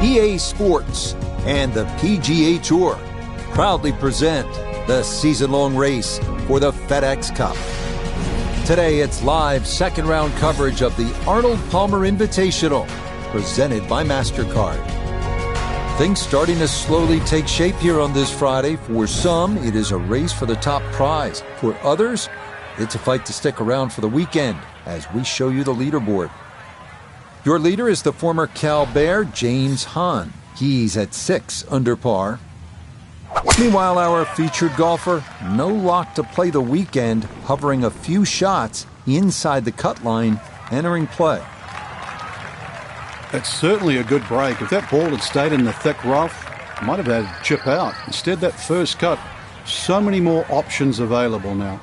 EA Sports and the PGA Tour proudly present the season-long race for the FedEx Cup. Today, it's live second-round coverage of the Arnold Palmer Invitational, presented by MasterCard. Things starting to slowly take shape here on this Friday. For some, it is a race for the top prize. For others, it's a fight to stick around for the weekend as we show you the leaderboard. Your leader is the former Cal Bear, James Hahn. He's at 6 under par. Meanwhile, our featured golfer, no lock to play the weekend, hovering a few shots inside the cut line, entering play. That's certainly a good break. If that ball had stayed in the thick rough, might have had a chip out. Instead, that first cut, so many more options available now.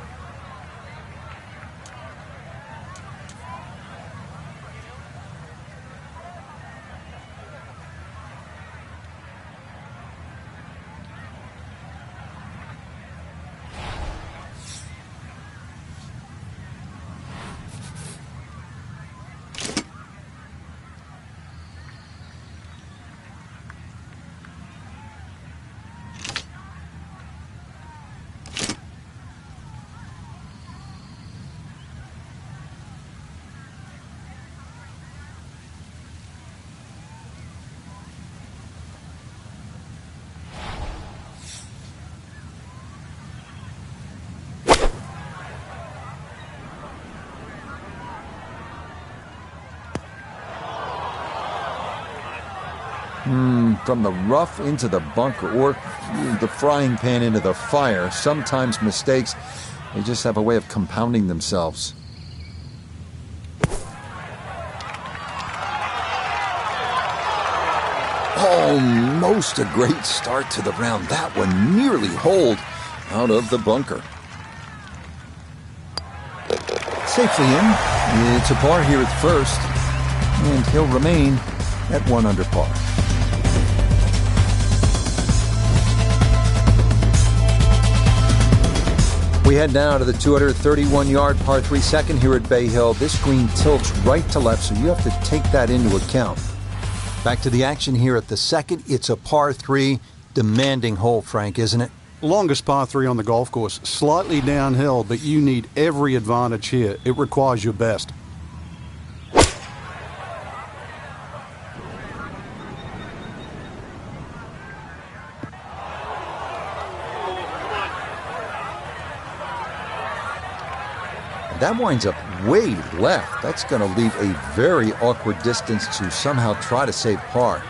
From the rough into the bunker, or the frying pan into the fire. Sometimes mistakes, they just have a way of compounding themselves. Almost a great start to the round. That one nearly holed out of the bunker. Safely in. It's a par here at first, and he'll remain at 1 under par. We head now to the 231-yard par 3 second here at Bay Hill. This green tilts right to left, so you have to take that into account. Back to the action here at the second. It's a par 3, demanding hole, Frank, isn't it? Longest par 3 on the golf course. Slightly downhill, but you need every advantage here. It requires your best. That winds up way left. That's going to leave a very awkward distance to somehow try to save par.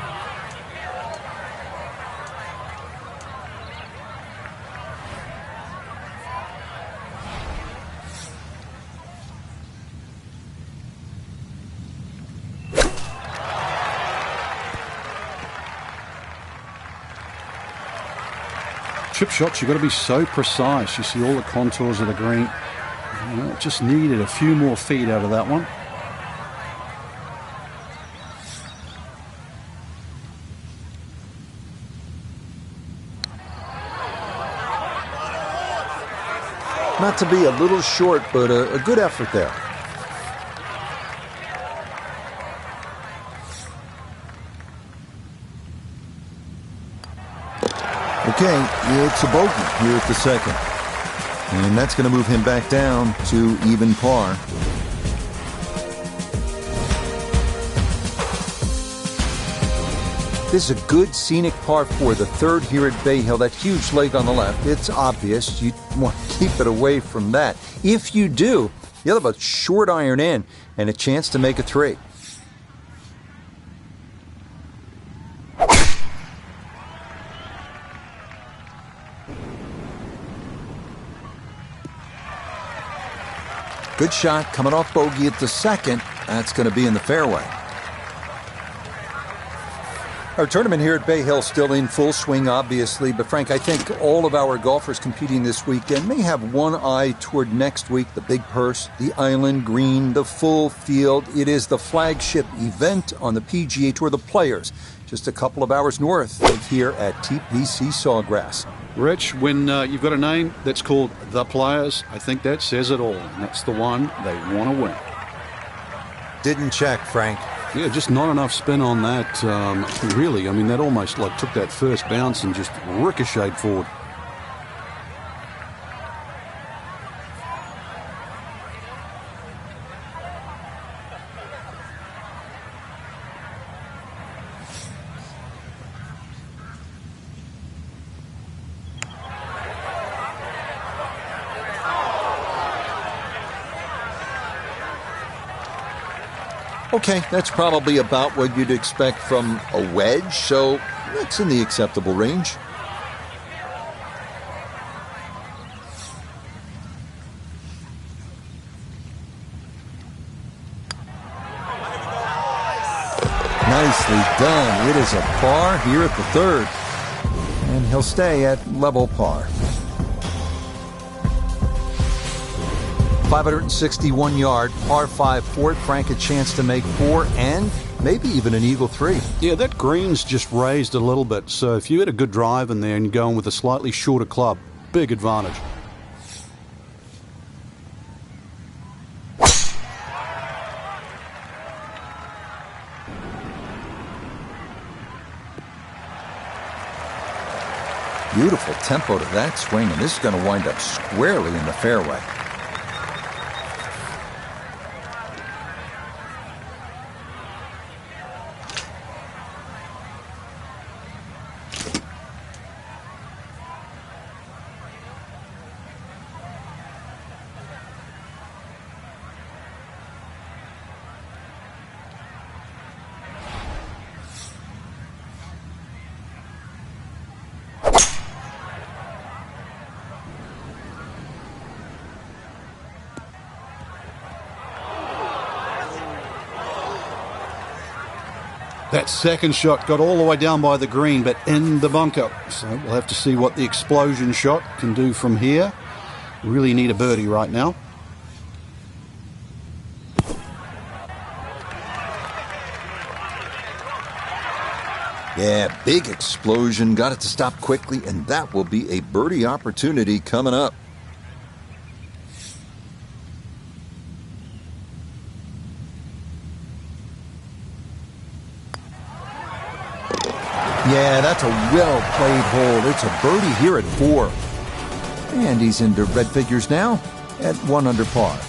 Chip shots, you've got to be so precise. You see all the contours of the green. Just needed a few more feet out of that one. Not to be a little short, but a good effort there. Okay, it's a bogey here at the second. And that's going to move him back down to even par. This is a good scenic par 4, the third here at Bay Hill. That huge lake on the left, it's obvious. You want to keep it away from that. If you do, you'll have a short iron in and a chance to make a 3. Good shot coming off bogey at the second. That's going to be in the fairway. Our tournament here at Bay Hill still in full swing, obviously. But, Frank, I think all of our golfers competing this weekend may have one eye toward next week. The big purse, the island green, the full field. It is the flagship event on the PGA Tour, the Players, just a couple of hours north of here at TPC Sawgrass. Rich, when you've got a name that's called The Players, I think that says it all. And that's the one they want to win. Didn't check, Frank. Yeah, just not enough spin on that, really. I mean, that almost like took that first bounce and just ricocheted forward. Okay, that's probably about what you'd expect from a wedge, so that's in the acceptable range. Nicely done. It is a par here at the third, and he'll stay at level par. 561-yard par 5 Fort. Frank a chance to make 4 and maybe even an eagle 3. Yeah, that green's just raised a little bit, so if you had a good drive in there and you're going with a slightly shorter club, big advantage. Beautiful tempo to that swing, and this is going to wind up squarely in the fairway. That second shot got all the way down by the green, but in the bunker. So we'll have to see what the explosion shot can do from here. Really need a birdie right now. Yeah, big explosion. Got it to stop quickly, and that will be a birdie opportunity coming up. Yeah, that's a well-played hole. It's a birdie here at 4. And he's into red figures now at 1 under par.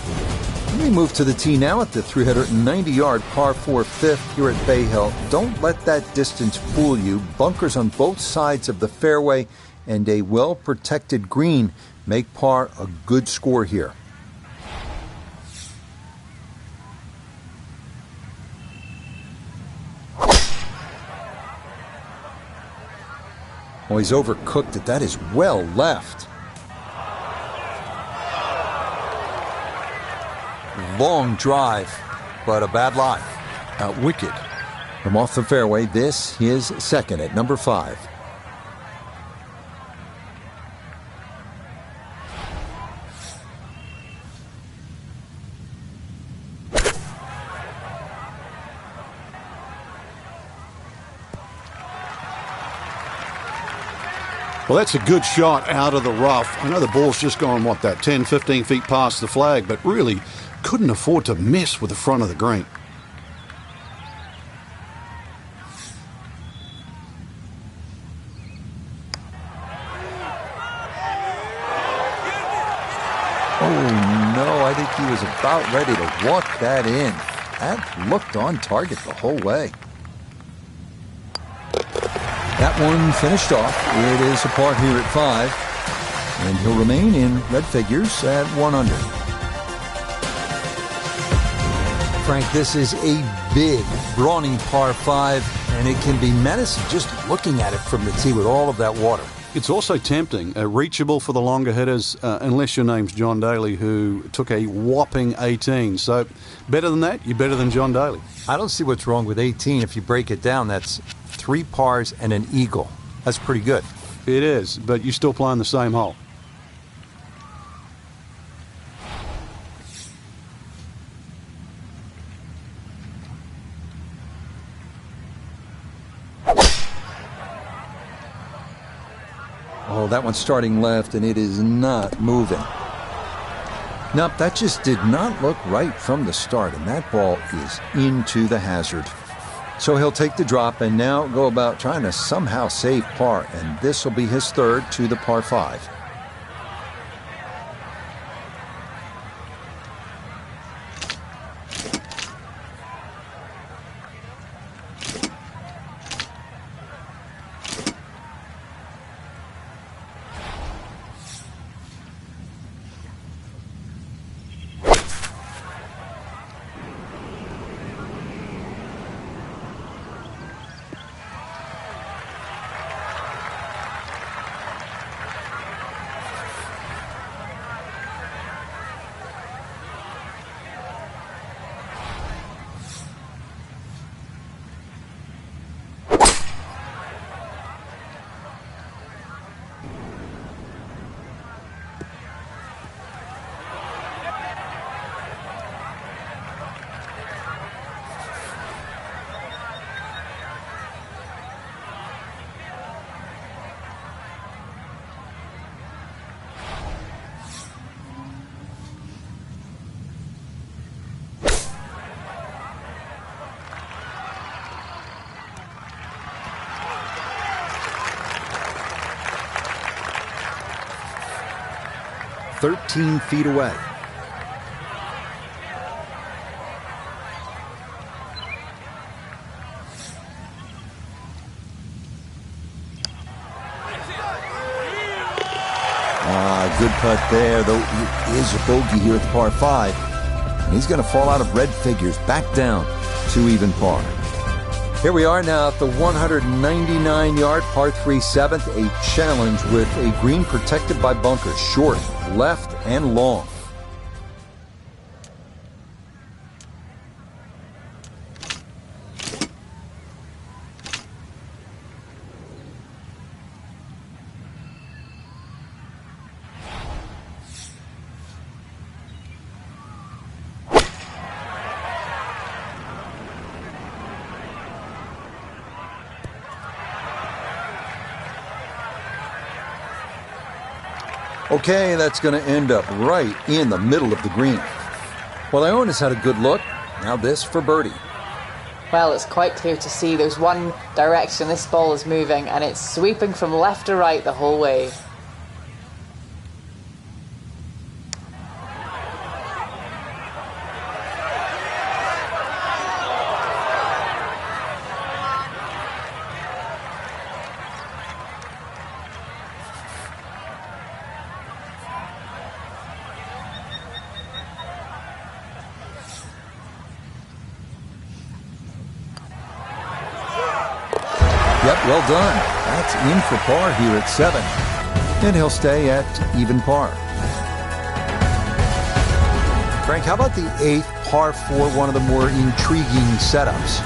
We move to the tee now at the 390-yard par 4 fifth here at Bay Hill. Don't let that distance fool you. Bunkers on both sides of the fairway and a well-protected green make par a good score here. Oh, he's overcooked it. That is well left. Long drive, but a bad lie. Wicked. From off the fairway, this is second at number 5. Well, that's a good shot out of the rough. I know the ball's just gone, what, that 10, 15 feet past the flag, but really couldn't afford to miss with the front of the green. Oh, no, I think he was about ready to walk that in. That looked on target the whole way. That one finished off. It is a par here at 5. And he'll remain in red figures at 1 under. Frank, this is a big, brawny par 5, and it can be menacing just looking at it from the tee with all of that water. It's also tempting, reachable for the longer hitters, unless your name's John Daly, who took a whopping 18. So better than that, you're better than John Daly. I don't see what's wrong with 18. If you break it down, that's 3 pars and an eagle. That's pretty good. It is, but you're still playing the same hole. Oh, that one's starting left, and it is not moving. Nope, that just did not look right from the start, and that ball is into the hazard. So he'll take the drop and now go about trying to somehow save par, and this will be his third to the par 5. "13 feet away." Good putt there, though it is a bogey here at the par 5. And he's going to fall out of red figures, back down to even par. Here we are now at the 199-yard par 3 7th, a challenge with a green protected by bunkers, short, left, and long. Okay, that's going to end up right in the middle of the green. Well, Iona's had a good look. Now this for birdie. Well, it's quite clear to see there's one direction this ball is moving, and it's sweeping from left to right the whole way. Yep, well done. That's in for par here at 7. And he'll stay at even par. Frank, how about the 8th par 4, one of the more intriguing setups?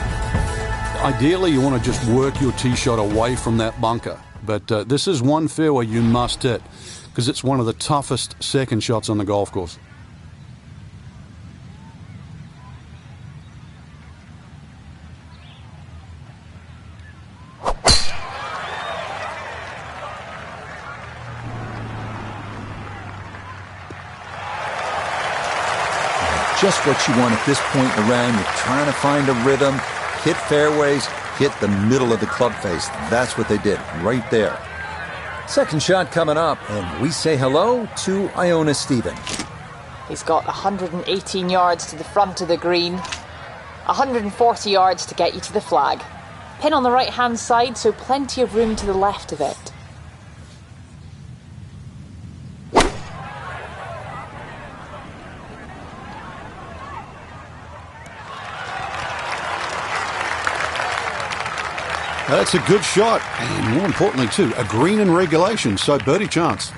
Ideally, you want to just work your tee shot away from that bunker. But this is one fairway you must hit because it's one of the toughest second shots on the golf course. Just what you want at this point in the round. You're trying to find a rhythm, hit fairways, hit the middle of the club face. That's what they did right there. Second shot coming up, and we say hello to Iona Stephen. He's got 118 yards to the front of the green, 140 yards to get you to the flag. Pin on the right-hand side, so plenty of room to the left of it. That's a good shot, and more importantly too, a green in regulation, so birdie chance.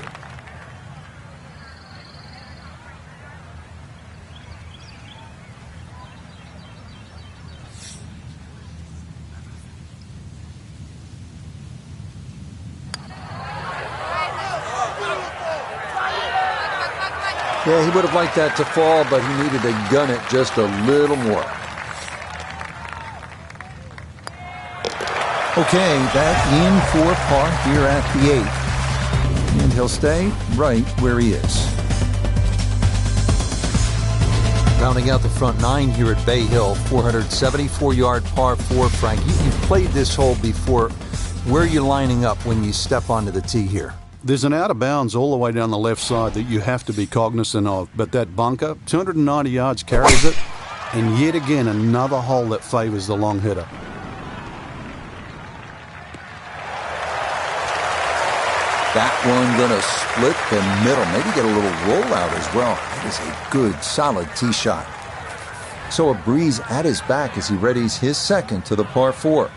Yeah, he would have liked that to fall, but he needed to gun it just a little more. Okay, that in for par here at the 8th. And he'll stay right where he is. Rounding out the front nine here at Bay Hill, 474-yard par 4. Frank, you've played this hole before. Where are you lining up when you step onto the tee here? There's an out of bounds all the way down the left side that you have to be cognizant of, but that bunker, 290 yards carries it, and yet again another hole that favours the long hitter. That one going to split the middle, maybe get a little rollout as well. That is a good, solid tee shot. So a breeze at his back as he readies his second to the par 4.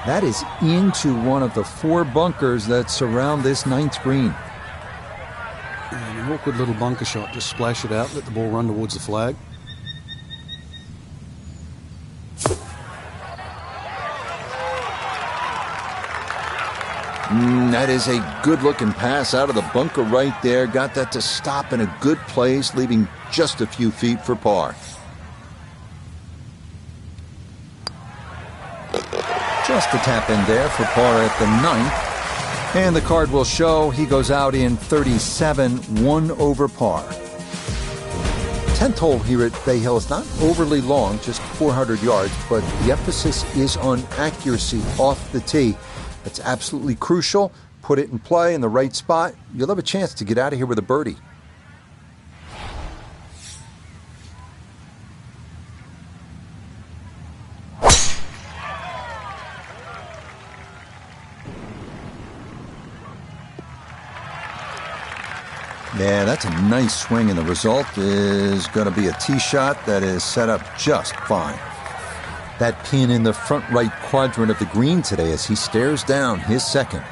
That is into one of the 4 bunkers that surround this 9th green. And an awkward little bunker shot. Just splash it out, let the ball run towards the flag. That is a good-looking pass out of the bunker right there. Got that to stop in a good place, leaving just a few feet for par. Just a tap in there for par at the 9th. And the card will show he goes out in 37, 1 over par. 10th hole here at Bay Hill is not overly long, just 400 yards, but the emphasis is on accuracy off the tee. That's absolutely crucial. Put it in play in the right spot. You'll have a chance to get out of here with a birdie. Yeah, that's a nice swing, and the result is going to be a tee shot that is set up just fine. That pin in the front right quadrant of the green today as he stares down his second.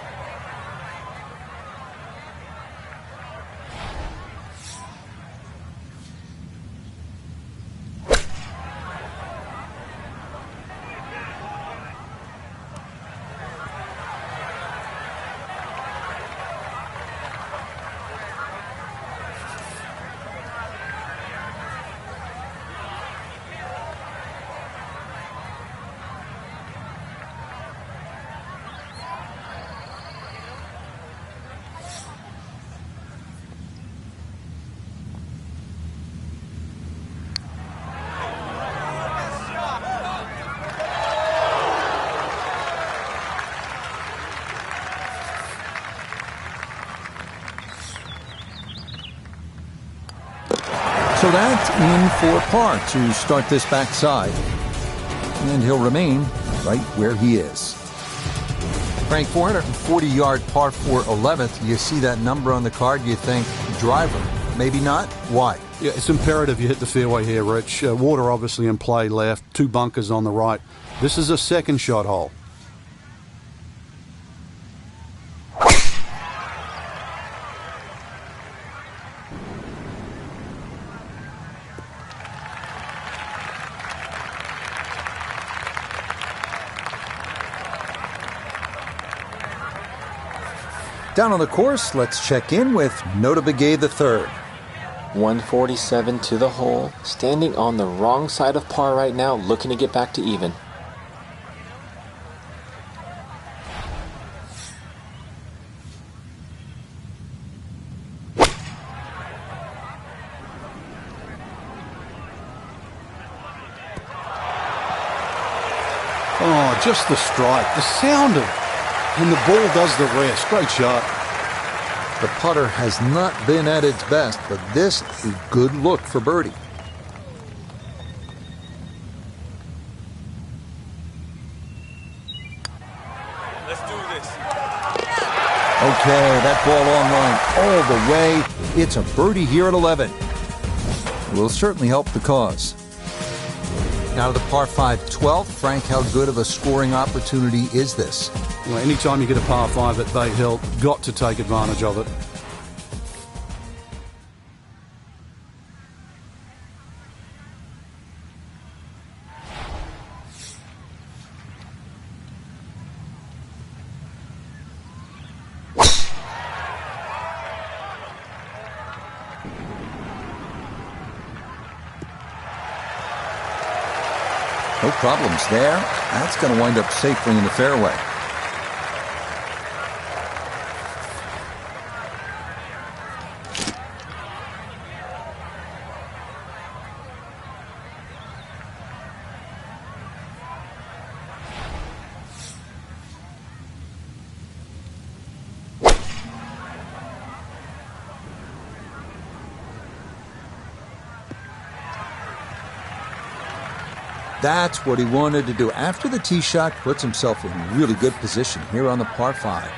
So that's in for par to start this backside. And he'll remain right where he is. Frank, 440-yard par 4 11th. You see that number on the card, you think driver. Maybe not. Why? Yeah, it's imperative you hit the fairway here, Rich. Water obviously in play left, 2 bunkers on the right. This is a second shot hole. Down on the course, let's check in with Nota Begay III. 147 to the hole, standing on the wrong side of par right now, looking to get back to even. Oh, just the strike, the sound of it. And the ball does the rest. Great shot. The putter has not been at its best, but this is a good look for birdie. Let's do this. Okay, that ball on line all the way. It's a birdie here at 11. Will certainly help the cause. Now to the par 5 12th. Frank, how good of a scoring opportunity is this? Well, anytime you get a par 5 at Bay Hill, got to take advantage of it. No problems there. That's going to wind up safely in the fairway. That's what he wanted to do. After the tee shot, puts himself in really good position here on the par 5.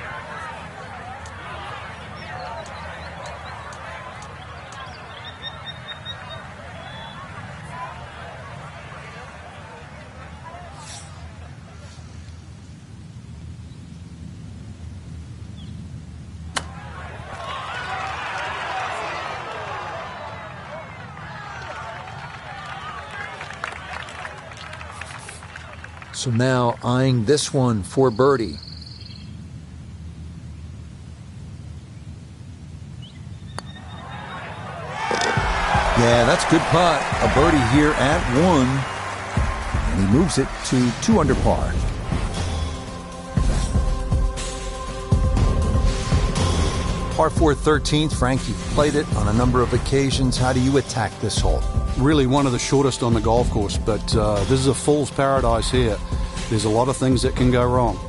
So now eyeing this one for birdie. Yeah, that's a good putt. A birdie here at 1. And he moves it to 2 under par. Par 4 13th. Frank, you've played it on a number of occasions. How do you attack this hole? Really one of the shortest on the golf course, but this is a fool's paradise here. There's a lot of things that can go wrong.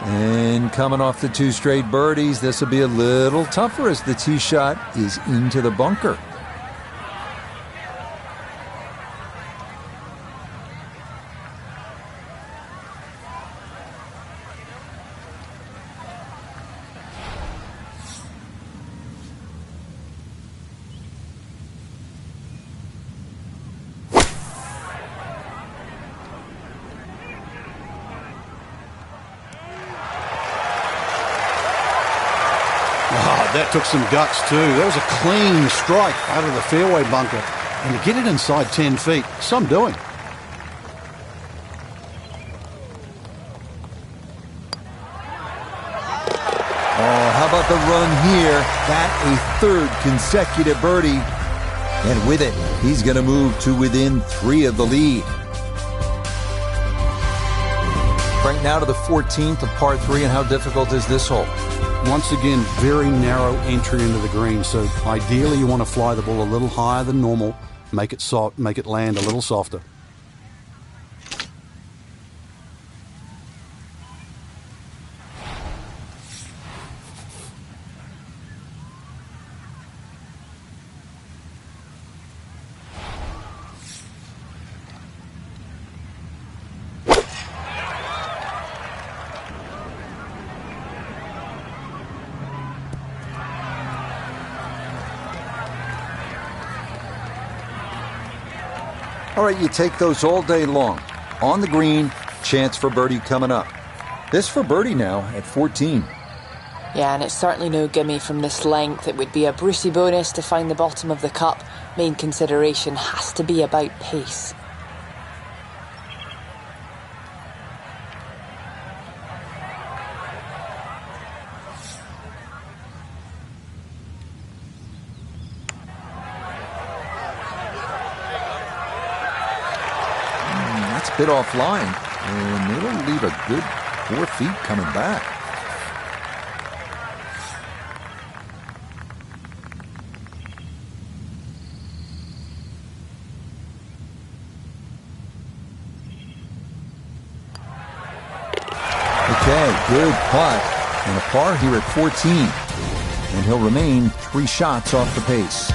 And coming off the 2 straight birdies, this will be a little tougher as the tee shot is into the bunker. That took some guts too. That was a clean strike out of the fairway bunker. And to get it inside 10 feet, some doing. Oh, how about the run here? That a 3rd consecutive birdie. And with it, he's going to move to within 3 of the lead. Right now to the 14th of par 3, and how difficult is this hole? Once again, very narrow entry into the green, so ideally you want to fly the ball a little higher than normal, make it soft, make it land a little softer. All right, you take those all day long. On the green, chance for birdie coming up. This for birdie now at 14. Yeah, and it's certainly no gimme from this length. It would be a Brucey bonus to find the bottom of the cup. Main consideration has to be about pace. That's a bit offline, and it'll leave a good 4 feet coming back. Okay, good putt. And a par here at 14. And he'll remain 3 shots off the pace.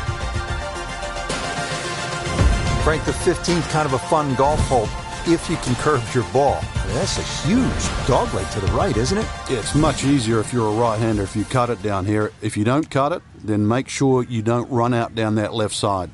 Frank, the 15th, kind of a fun golf hole if you can curve your ball. That's a huge dogleg to the right, isn't it? Yeah, it's much easier if you're a right-hander if you cut it down here. If you don't cut it, then make sure you don't run out down that left side.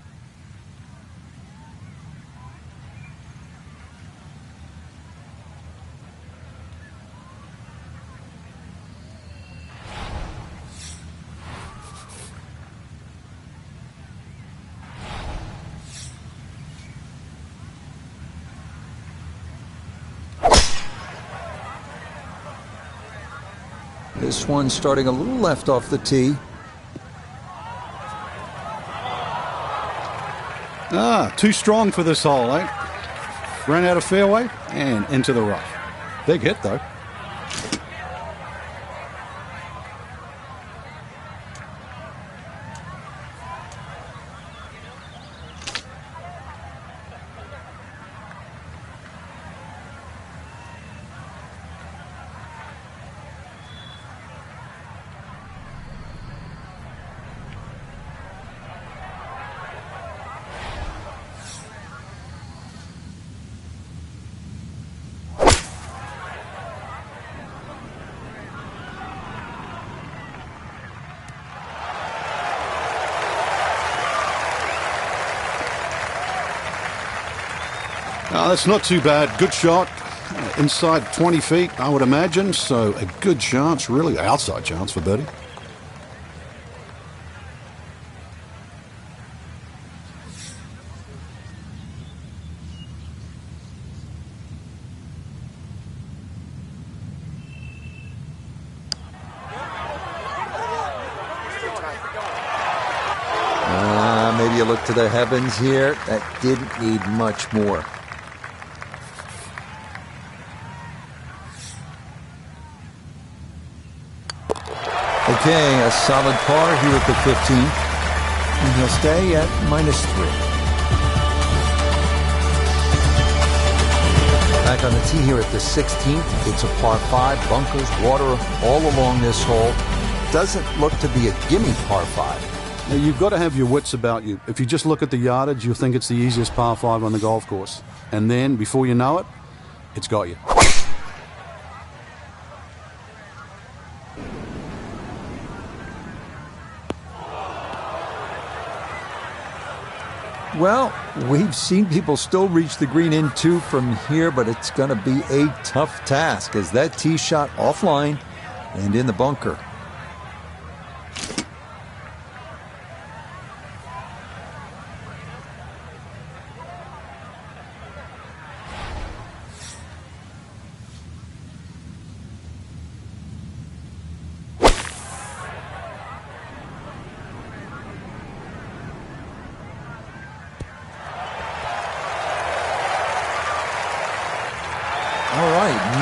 This one starting a little left off the tee. Too strong for this hole, eh? Ran out of fairway and into the rough. Big hit, though. That's not too bad. Good shot. Inside 20 feet, I would imagine. So a good chance, really outside chance for birdie. Maybe you look to the heavens here. That didn't need much more. Okay, a solid par here at the 15th, and he'll stay at -3. Back on the tee here at the 16th, it's a par 5, bunkers, water all along this hole. Doesn't look to be a gimme par 5. Now, you've got to have your wits about you. If you just look at the yardage, you'll think it's the easiest par 5 on the golf course. And then, before you know it, it's got you. Well, we've seen people still reach the green in 2 from here, but it's going to be a tough task as that tee shot offline and in the bunker.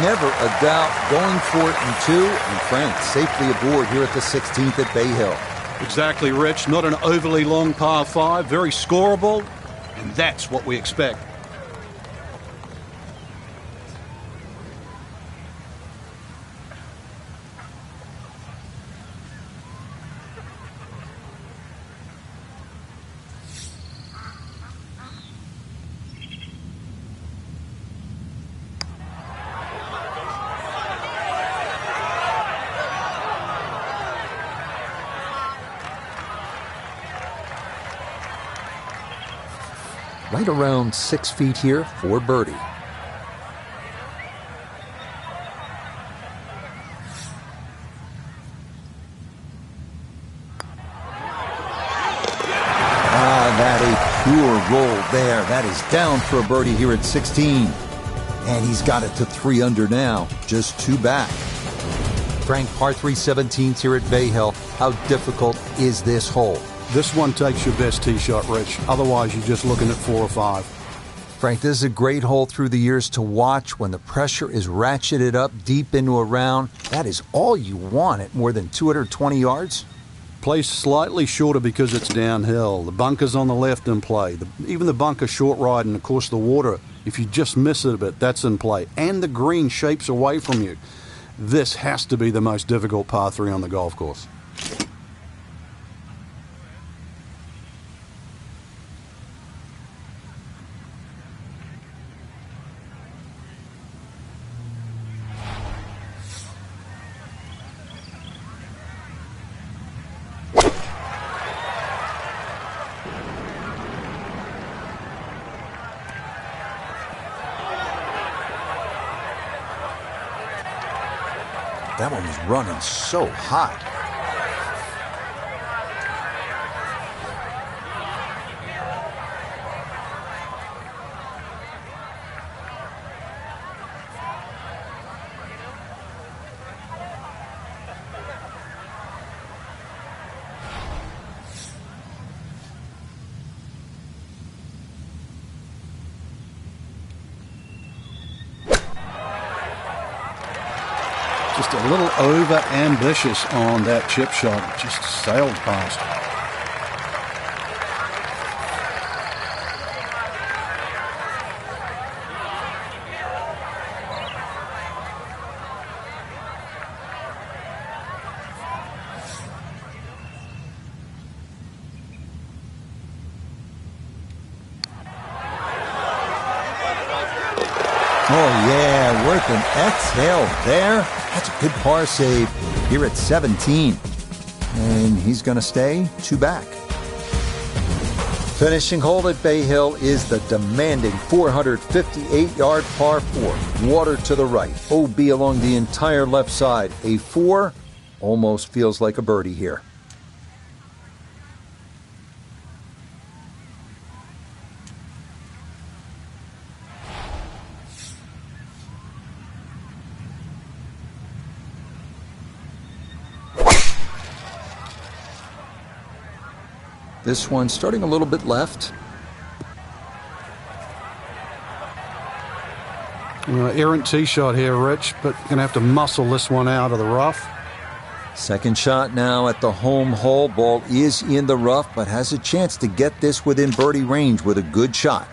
Never a doubt going for it in 2, and Frank safely aboard here at the 16th at Bay Hill. Exactly, Rich. Not an overly long par 5, very scoreable, and that's what we expect. Right around 6 feet here for birdie. That a pure roll there. That is down for a birdie here at 16. And he's got it to 3 under now, just 2 back. Frank, par 3 17th here at Bay Hill. How difficult is this hole? This one takes your best tee shot, Rich. Otherwise, you're just looking at 4 or 5. Frank, this is a great hole through the years to watch when the pressure is ratcheted up deep into a round. That is all you want at more than 220 yards. Plays slightly shorter because it's downhill. The bunker's on the left in play. Even the bunker short ride, and of course the water, if you just miss it a bit, that's in play. And the green shapes away from you. This has to be the most difficult par 3 on the golf course. That one was running so hot. Just a little over ambitious on that chip shot. Just sailed past. Oh, yeah, worth an exhale there. That's a good par save here at 17. And he's going to stay 2 back. Finishing hole at Bay Hill is the demanding 458-yard par 4. Water to the right. OB along the entire left side. A 4 almost feels like a birdie here. This one starting a little bit left. Errant tee shot here, Rich, but going to have to muscle this one out of the rough. Second shot now at the home hole. Ball is in the rough, but has a chance to get this within birdie range with a good shot.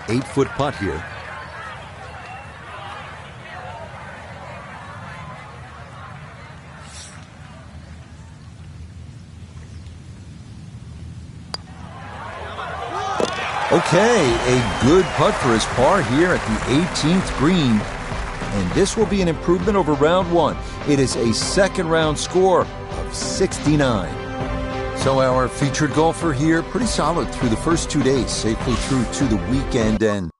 Eight-foot putt here. Okay, a good putt for his par here at the 18th green. And this will be an improvement over round 1. It is a second round score of 69. So our featured golfer here, pretty solid through the first 2 days, safely through to the weekend end.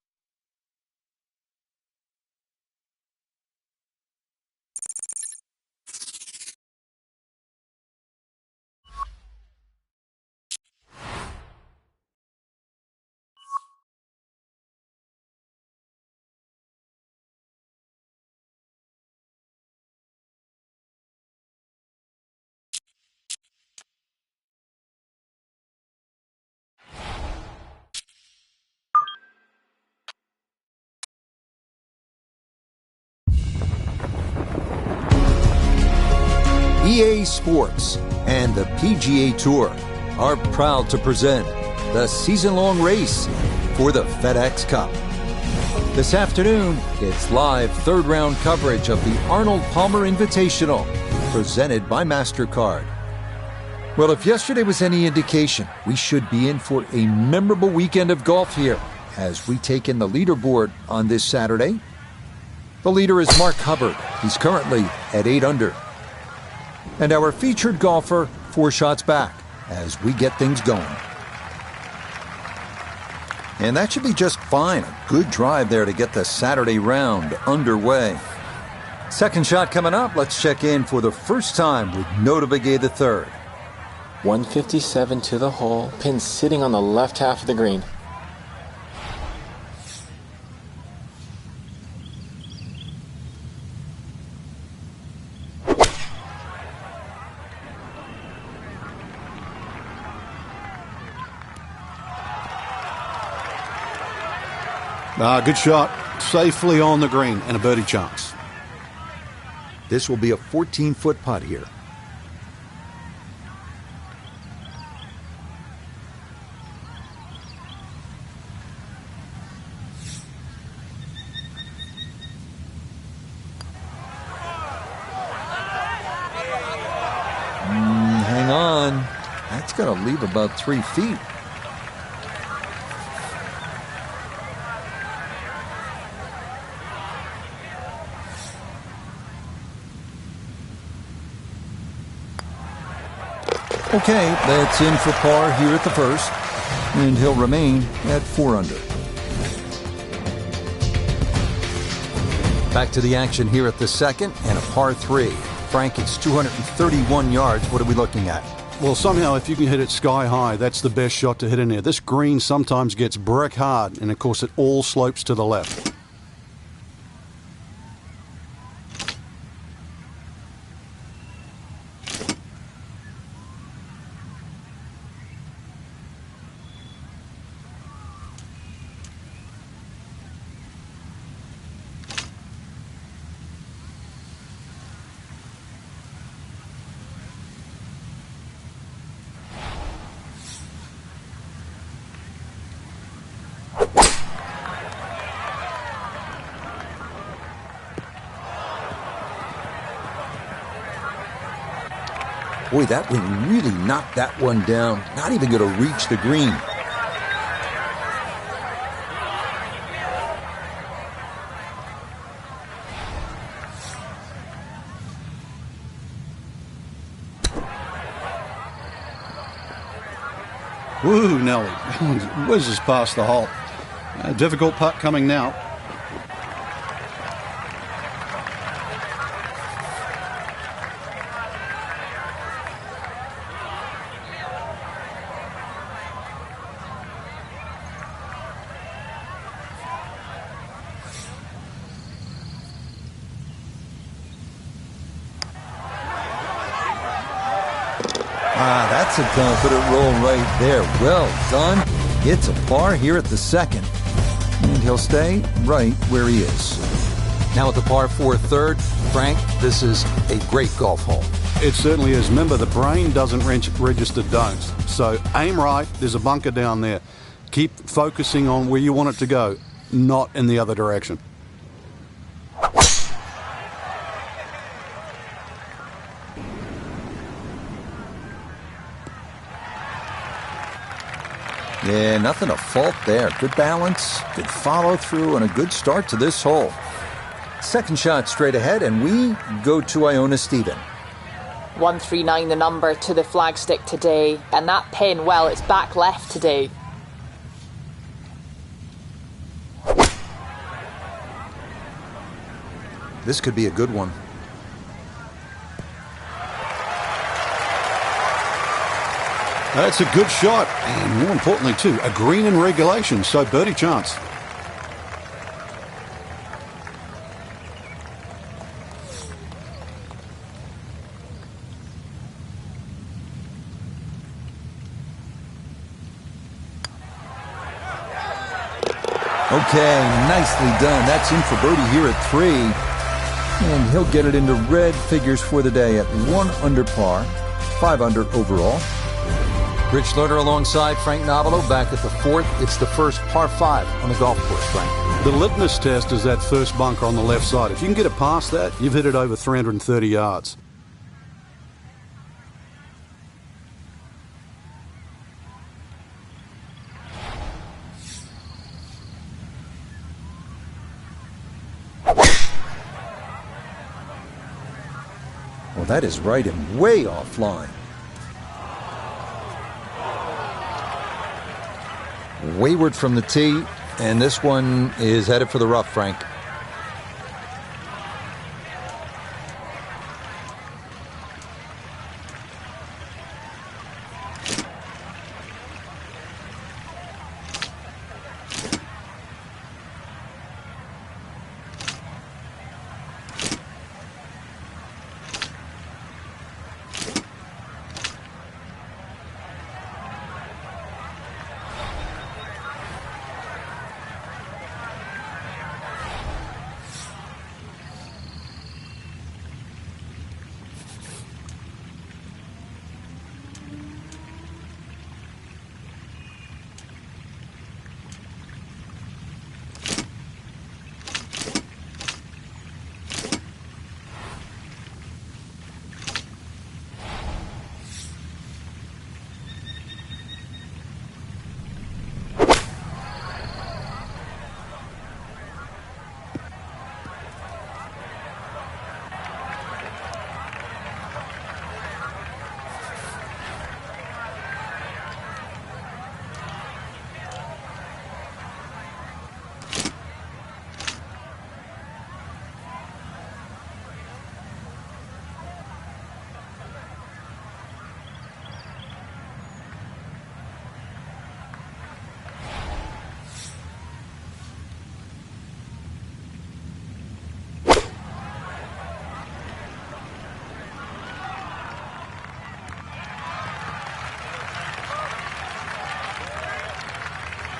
EA Sports and the PGA Tour are proud to present the season-long race for the FedEx Cup. This afternoon, it's live third-round coverage of the Arnold Palmer Invitational, presented by MasterCard. Well, if yesterday was any indication, we should be in for a memorable weekend of golf here as we take in the leaderboard on this Saturday. The leader is Mark Hubbard. He's currently at 8 under. And our featured golfer, 4 shots back as we get things going. And that should be just fine. A good drive there to get the Saturday round underway. Second shot coming up. Let's check in for the first time with Nota Begay III. 157 to the hole. Pin sitting on the left half of the green. Good shot. Safely on the green and a birdie chance. This will be a 14-foot putt here. That's going to leave about 3 feet. Okay, that's in for par here at the first, and he'll remain at 4 under. Back to the action here at the second, and a par 3. Frank, it's 231 yards. What are we looking at? Well, somehow, if you can hit it sky high, that's the best shot to hit in there. This green sometimes gets brick hard, and of course it all slopes to the left. Boy, that wind really knocked that one down. Not even going to reach the green. Woo, Nelly. Whizzes past the hole. A difficult putt coming now. That's a confident roll right there. Well done. It's a par here at the second. And he'll stay right where he is. Now at the par 4 third, Frank, this is a great golf hole. It certainly is. Remember, the brain doesn't register don'ts. So aim right. There's a bunker down there. Keep focusing on where you want it to go, not in the other direction. Yeah, nothing to fault there. Good balance, good follow through, and a good start to this hole. Second shot straight ahead, and we go to Iona Stephen. 139 the number to the flagstick today, and that pin, well, it's back left today. This could be a good one. That's a good shot, and more importantly too, a green in regulation, so birdie chance. Okay, nicely done. That's in for birdie here at 3. And he'll get it into red figures for the day at 1 under par, 5 under overall. Rich Lerner alongside Frank Nobilo back at the 4th. It's the first par 5 on the golf course, Frank. The litmus test is that first bunker on the left side. If you can get it past that, you've hit it over 330 yards. Well, that is right and way offline. Wayward from the tee, and this one is headed for the rough, Frank.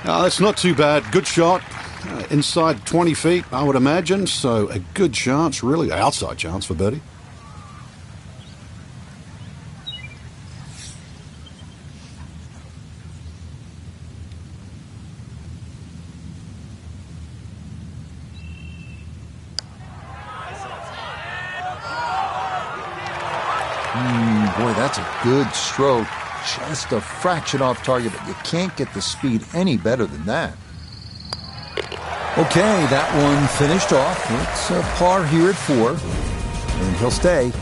That's not too bad. Good shot. Inside 20 feet, I would imagine. So a good chance, really outside chance for birdie. Boy, that's a good stroke. Just a fraction off target, but you can't get the speed any better than that. Okay, that one finished off. It's a par here at 4, and he'll stay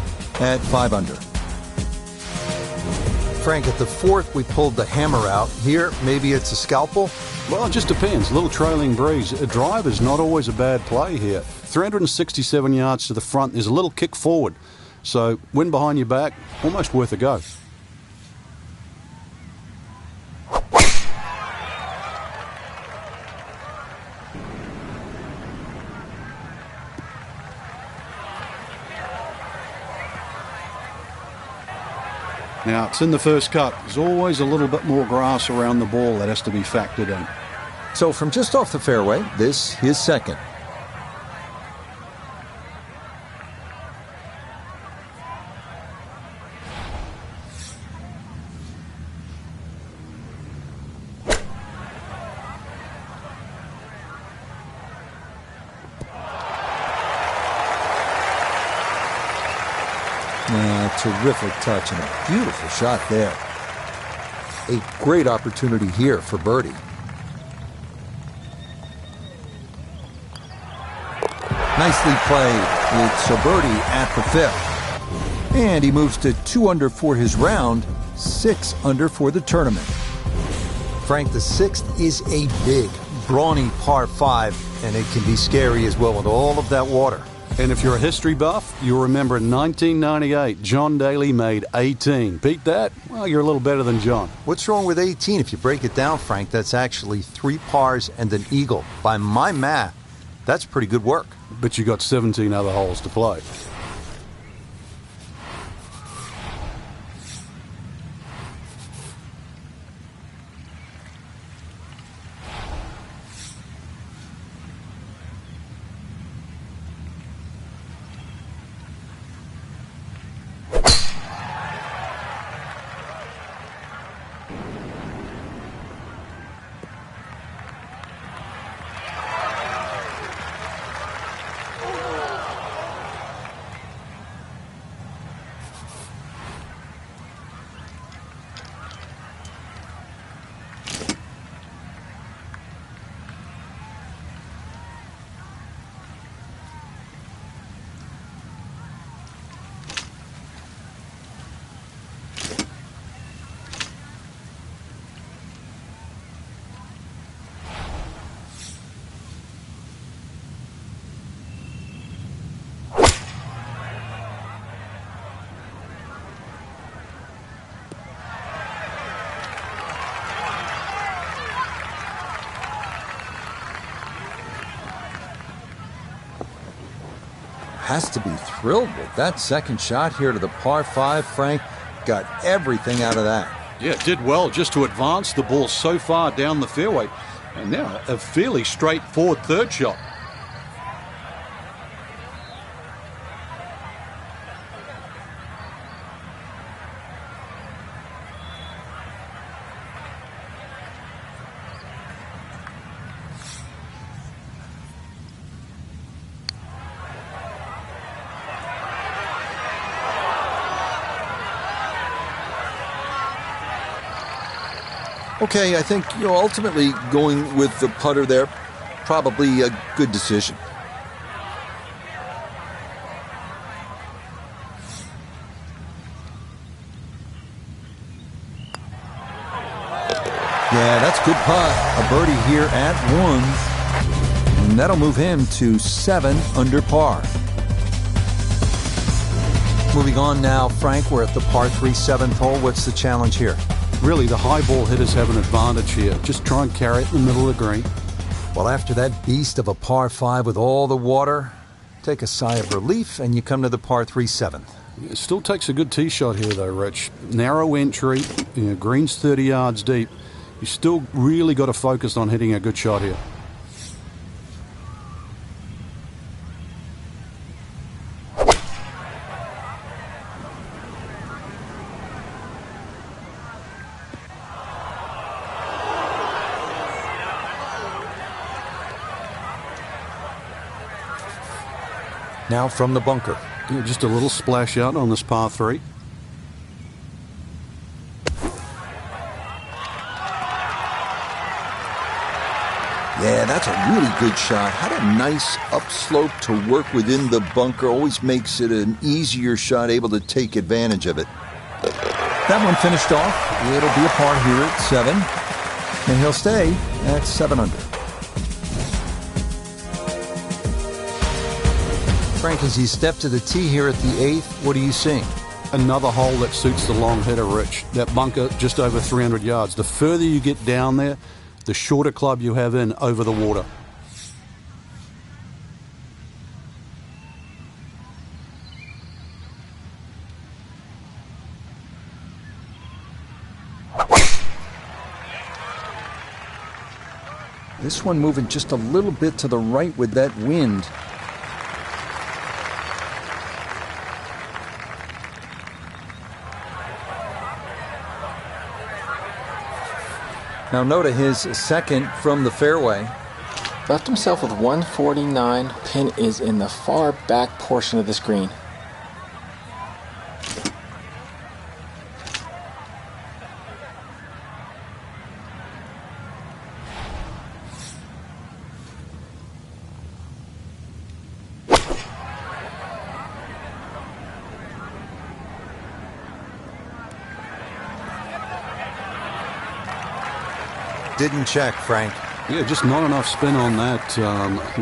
at 5 under. Frank, at the 4th, we pulled the hammer out. Here, maybe it's a scalpel? Well, it just depends. A little trailing breeze. A drive is not always a bad play here. 367 yards to the front. There's a little kick forward. So, wind behind your back, almost worth a go. Now, it's in the first cut. There's always a little bit more grass around the ball that has to be factored in. So from just off the fairway, this his second. Terrific touch and a beautiful shot there. A great opportunity here for birdie. Nicely played. It's a birdie at the 5th. And he moves to 2 under for his round, 6 under for the tournament. Frank, the 6th is a big, brawny par 5, and it can be scary as well with all of that water. And if you're a history buff, you'll remember in 1998, John Daly made 18. Beat that? Well, you're a little better than John. What's wrong with 18? If you break it down, Frank, that's actually 3 pars and an eagle. By my math, that's pretty good work. But you got 17 other holes to play. Has to be thrilled with that second shot here to the par 5, Frank. Got everything out of that. Yeah, it did well just to advance the ball so far down the fairway. And now a fairly straightforward third shot. Okay, I think ultimately going with the putter there, probably a good decision. Yeah, that's good putt. A birdie here at 1. And that'll move him to 7 under par. Moving on now, Frank, we're at the par 3 7th hole. What's the challenge here? Really, the high ball hitters have an advantage here. Just try and carry it in the middle of the green. Well, after that beast of a par 5 with all the water, take a sigh of relief and you come to the par 3 7th. It still takes a good tee shot here, though, Rich. Narrow entry, green's 30 yards deep. You still really got to focus on hitting a good shot here. Now from the bunker. Yeah, just a little splash out on this par 3. Yeah, that's a really good shot. Had a nice upslope to work within the bunker. Always makes it an easier shot, able to take advantage of it. That one finished off. It'll be a par here at 7. And he'll stay at 7 under. Frank, as he stepped to the tee here at the 8th, what are you seeing? Another hole that suits the long hitter, Rich. That bunker just over 300 yards. The further you get down there, the shorter club you have in over the water. This one moving just a little bit to the right with that wind. Now Noda, his second from the fairway. Left himself with 149. Pin is in the far back portion of this green. Didn't check, Frank. Yeah, just not enough spin on that,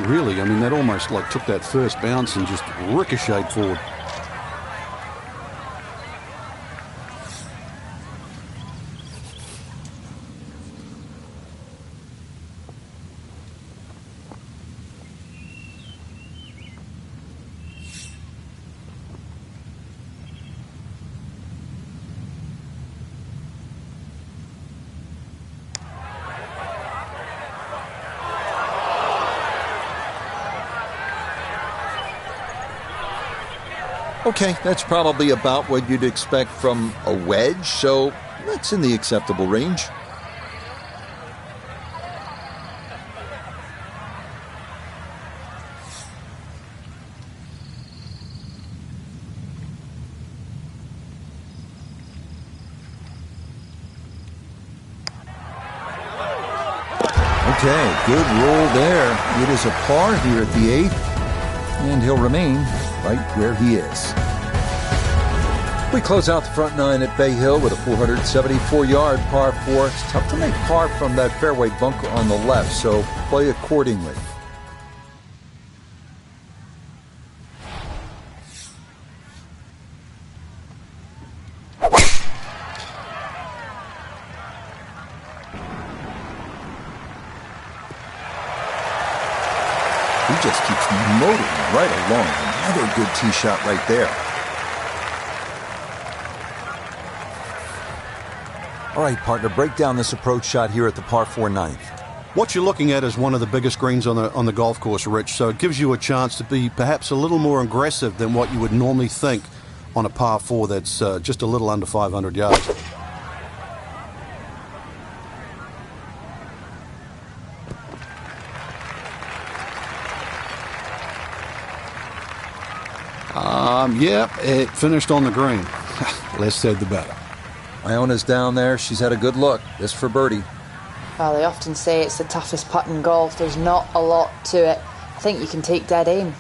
really. I mean, that almost like took that first bounce and just ricocheted forward. Okay, that's probably about what you'd expect from a wedge, so that's in the acceptable range. Okay, good roll there. It is a par here at the 8th, and he'll remain right where he is. We close out the front 9 at Bay Hill with a 474-yard par 4. It's tough to make par from that fairway bunker on the left, so play accordingly. He just keeps motoring right along. Another good tee shot right there. All right, partner, break down this approach shot here at the par 4 9th. What you're looking at is one of the biggest greens on the golf course, Rich, so it gives you a chance to be perhaps a little more aggressive than what you would normally think on a par 4 that's just a little under 500 yards. Yeah, it finished on the green. Less said the better. Iona's down there. She's had a good look. This for birdie. Well, they often say it's the toughest putt in golf. There's not a lot to it. I think you can take dead aim.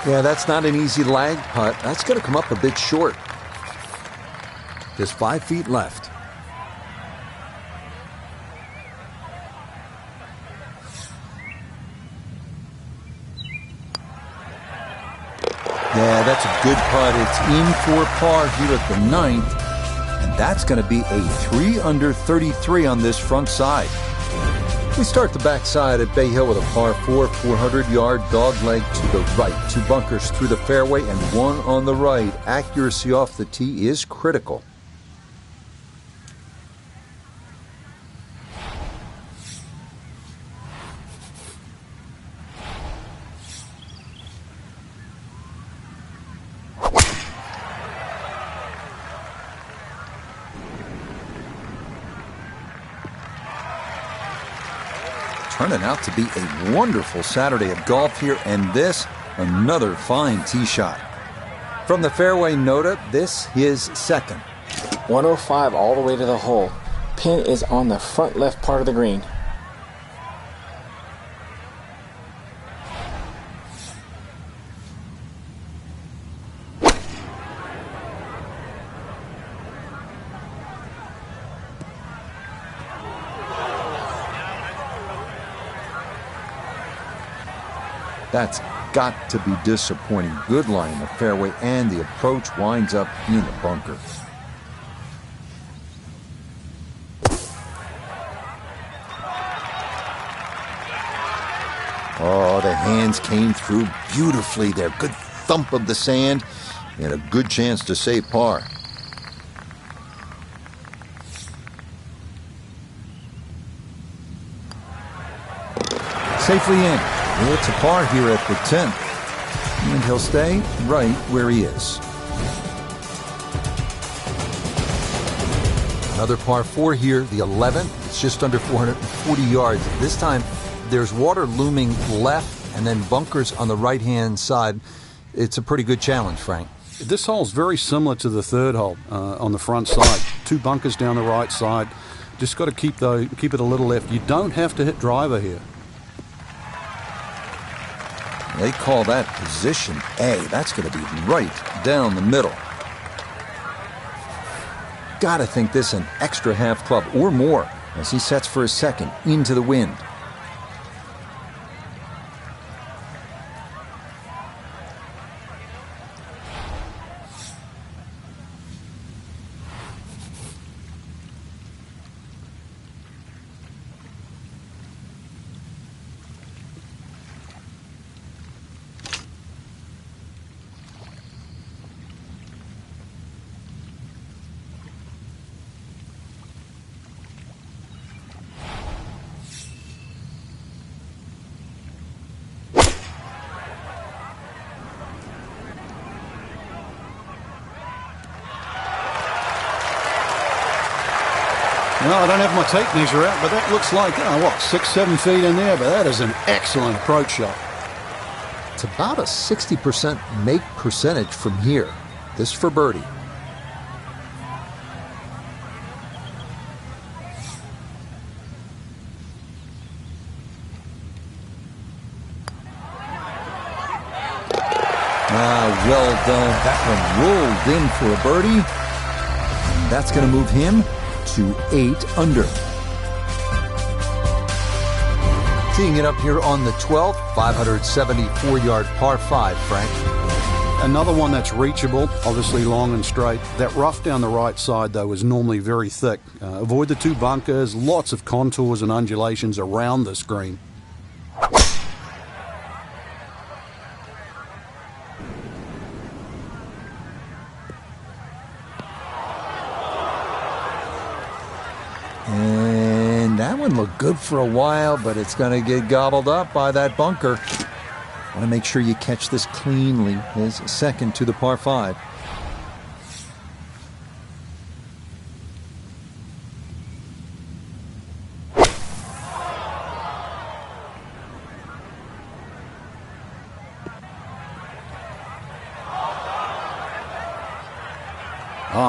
Yeah, that's not an easy lag putt. That's going to come up a bit short. Just 5 feet left. Yeah, that's a good putt. It's in for par here at the 9th. And that's going to be a 3 under 33 on this front side. We start the backside at Bay Hill with a par 4, 400-yard dogleg to the right. 2 bunkers through the fairway and 1 on the right. Accuracy off the tee is critical. Turning out to be a wonderful Saturday of golf here, and this, another fine tee shot. From the fairway, Noda, this his second. 105 all the way to the hole. Pin is on the front left part of the green. That's got to be disappointing. Good lie in the fairway, and the approach winds up in the bunker. Oh, the hands came through beautifully there. Good thump of the sand and a good chance to save par. Safely in. It's a par here at the 10th. And he'll stay right where he is. Another par 4 here, the 11th. It's just under 440 yards. This time, there's water looming left and then bunkers on the right-hand side. It's a pretty good challenge, Frank. This hole's very similar to the 3rd hole on the front side. 2 bunkers down the right side. Just got to keep it a little left. You don't have to hit driver here. They call that position A. That's going to be right down the middle. Gotta think this an extra half club or more as he sets for a second into the wind. Well, I don't have my tape measure out, but that looks like, 6-7 feet in there, but that is an excellent approach shot. It's about a 60% make percentage from here. This for birdie. Well done. That one rolled in for a birdie. And that's going to move him to 8 under. Teeing it up here on the 12th, 574-yard par 5, Frank. Another one that's reachable, obviously long and straight. That rough down the right side, though, is normally very thick. Avoid the 2 bunkers, lots of contours and undulations around this green. And that one looked good for a while, but it's going to get gobbled up by that bunker. Want to make sure you catch this cleanly. His second to the par 5.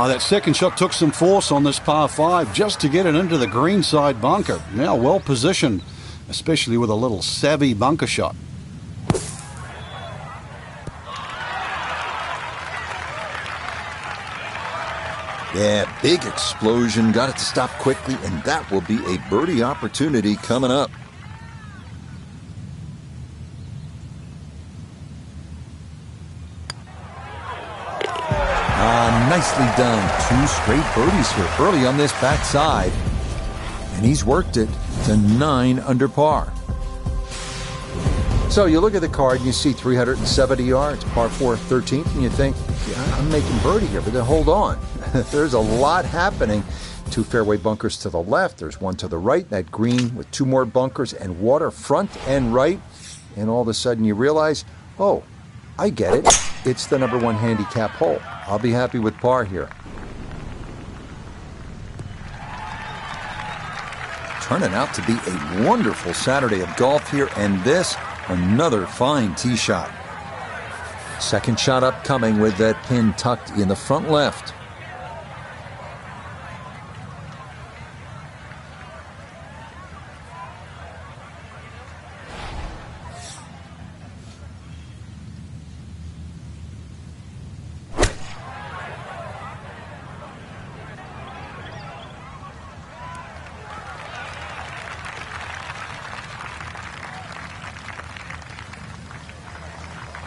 That second shot took some force on this par 5 just to get it into the greenside bunker. Now well positioned, especially with a little savvy bunker shot. Yeah, big explosion. Got it to stop quickly, and that will be a birdie opportunity coming up. Nicely done. 2 straight birdies here early on this backside. And he's worked it to 9 under par. So you look at the card and you see 370 yards, par 4, 13th, and you think, yeah, I'm making birdie here, but then hold on. There's a lot happening. 2 fairway bunkers to the left. There's 1 to the right. That green with 2 more bunkers and water front and right. And all of a sudden you realize, oh, I get it. It's the number 1 handicap hole. I'll be happy with par here. Turning out to be a wonderful Saturday of golf here, and this, another fine tee shot. Second shot upcoming with that pin tucked in the front left.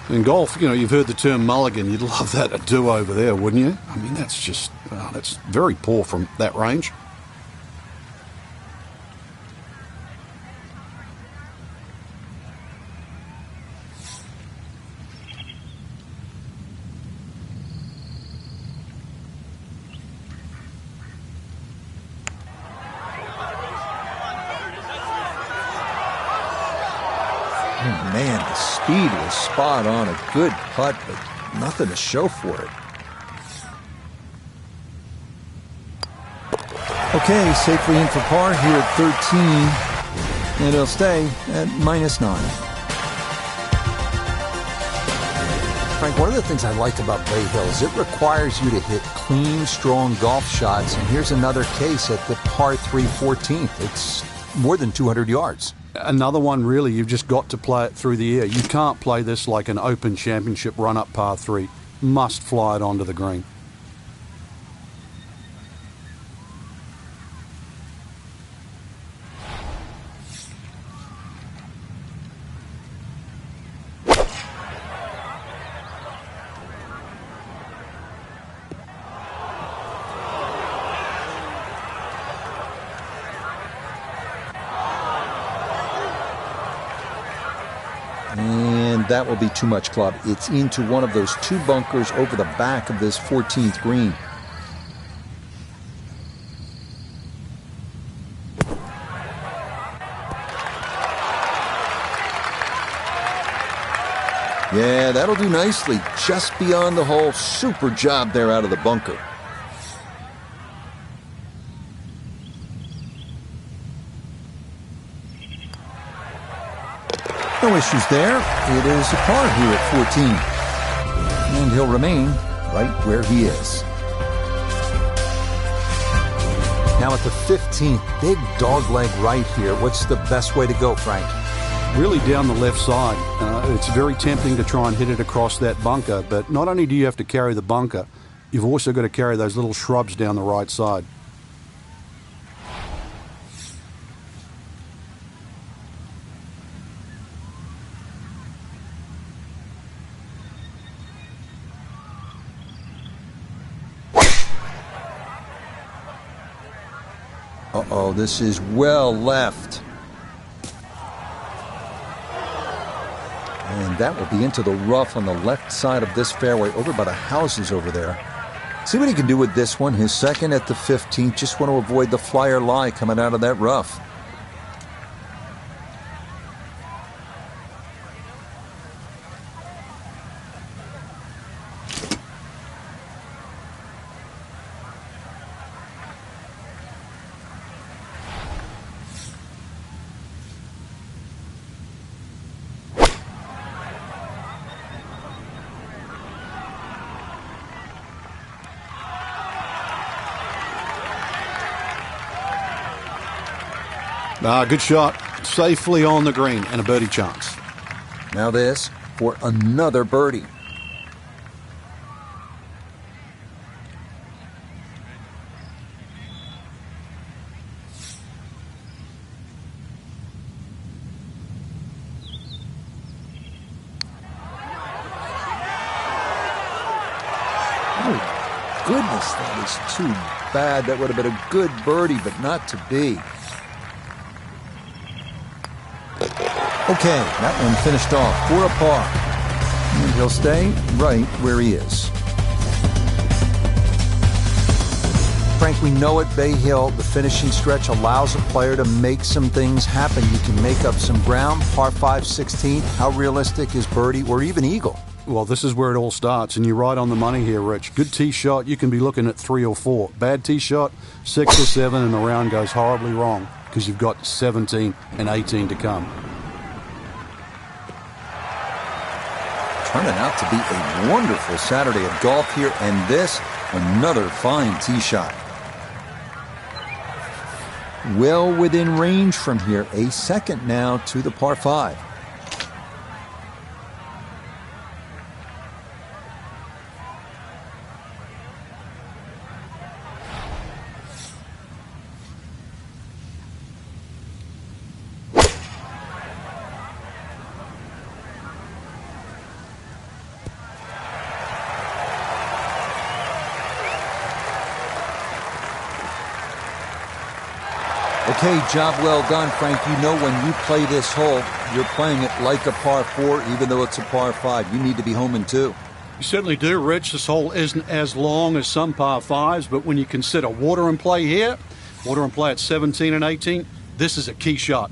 In golf, you know, you've heard the term mulligan. You'd love that a do-over there, wouldn't you? I mean, that's just, that's very poor from that range. Oh, man, the speed was spot on. A good putt, but nothing to show for it. Okay, safely in for par here at 13. And it'll stay at -9. Frank, one of the things I like about Bay Hill is it requires you to hit clean, strong golf shots. And here's another case at the par 3 14th. It's more than 200 yards. Another one, really, you've just got to play it through the air. You can't play this like an Open Championship run-up par 3. Must fly it onto the green. And that will be too much club. It's into one of those 2 bunkers over the back of this 14th green. Yeah, that'll do nicely. Just beyond the hole. Super job there out of the bunker. No issues there. It is a par here at 14. And he'll remain right where he is. Now at the 15th, big dogleg right here. What's the best way to go, Frank? Really down the left side. It's very tempting to try and hit it across that bunker, but not only do you have to carry the bunker, you've also got to carry those little shrubs down the right side. Uh-oh, this is well left. And that will be into the rough on the left side of this fairway, over by the houses over there. See what he can do with this one. His second at the 15th. Just want to avoid the flyer lie coming out of that rough. Good shot. Safely on the green and a birdie chance. Now this for another birdie. goodness, that is too bad. That would have been a good birdie, but not to be. Okay, that one finished off for a par. And he'll stay right where he is. Frank, we know at Bay Hill, the finishing stretch allows a player to make some things happen. You can make up some ground. Par 5, 16. How realistic is birdie or even eagle? Well, this is where it all starts, and you're right on the money here, Rich. Good tee shot, you can be looking at 3 or 4. Bad tee shot, 6 or 7, and the round goes horribly wrong because you've got 17 and 18 to come. Turning out to be a wonderful Saturday of golf here, and this, another fine tee shot. Well within range from here. A second now to the par 5. Okay, job well done, Frank. You know when you play this hole, you're playing it like a par 4, even though it's a par 5. You need to be home in 2. You certainly do, Rich. This hole isn't as long as some par 5s, but when you consider water in play here, water in play at 17 and 18, this is a key shot.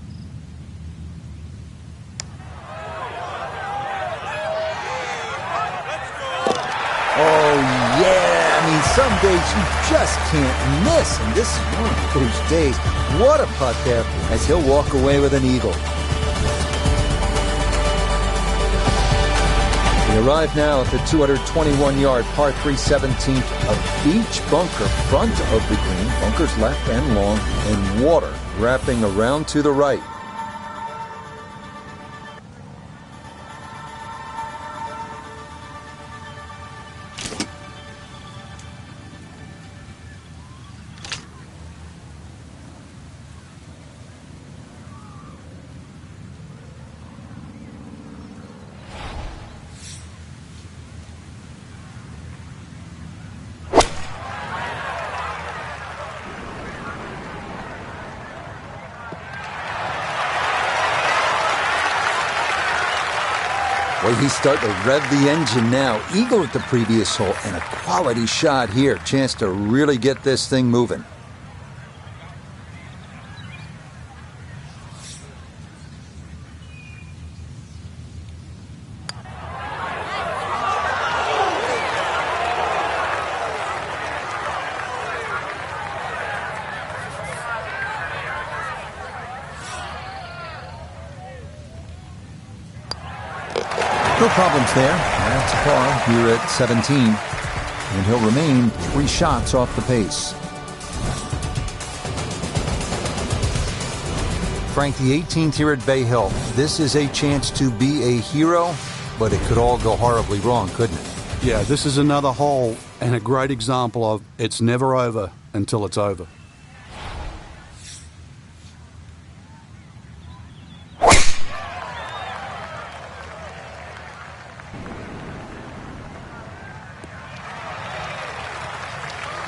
Oh, yeah. I mean, some days you just can't miss, and this is one of those days. What a putt there as he'll walk away with an eagle. We arrive now at the 221-yard par 3 17th, a beach bunker front of the green. Bunkers left and long, and water wrapping around to the right. Well, he's starting to rev the engine now. Eagle at the previous hole, and a quality shot here. Chance to really get this thing moving. No problems there. That's par here at 17. And he'll remain 3 shots off the pace. Frank, the 18th here at Bay Hill. This is a chance to be a hero, but it could all go horribly wrong, couldn't it? Yeah, this is another hole and a great example of it's never over until it's over.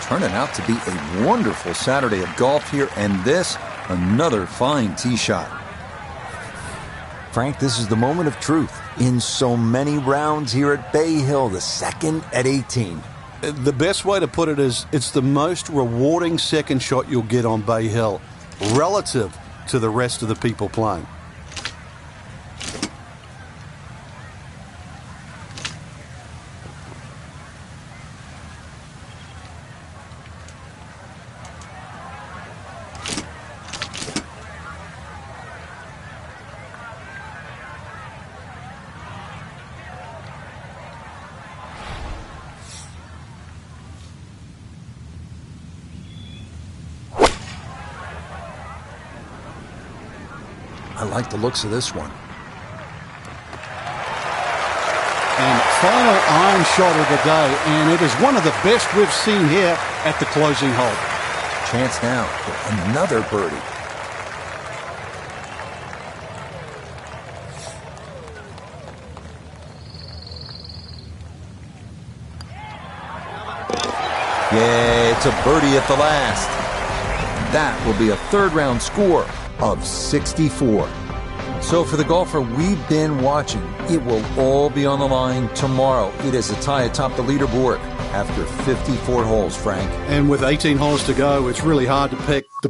Turning out to be a wonderful Saturday of golf here, and this, another fine tee shot. Frank, this is the moment of truth. In so many rounds here at Bay Hill, the second at 18. The best way to put it is it's the most rewarding second shot you'll get on Bay Hill relative to the rest of the people playing. I like the looks of this one. And final iron shot of the day, and it is one of the best we've seen here at the closing hole. Chance now for another birdie. Yeah, it's a birdie at the last. That will be a third round score of 64. So for the golfer we've been watching, it will all be on the line tomorrow. It is a tie atop the leaderboard after 54 holes, Frank. And with 18 holes to go, it's really hard to pick the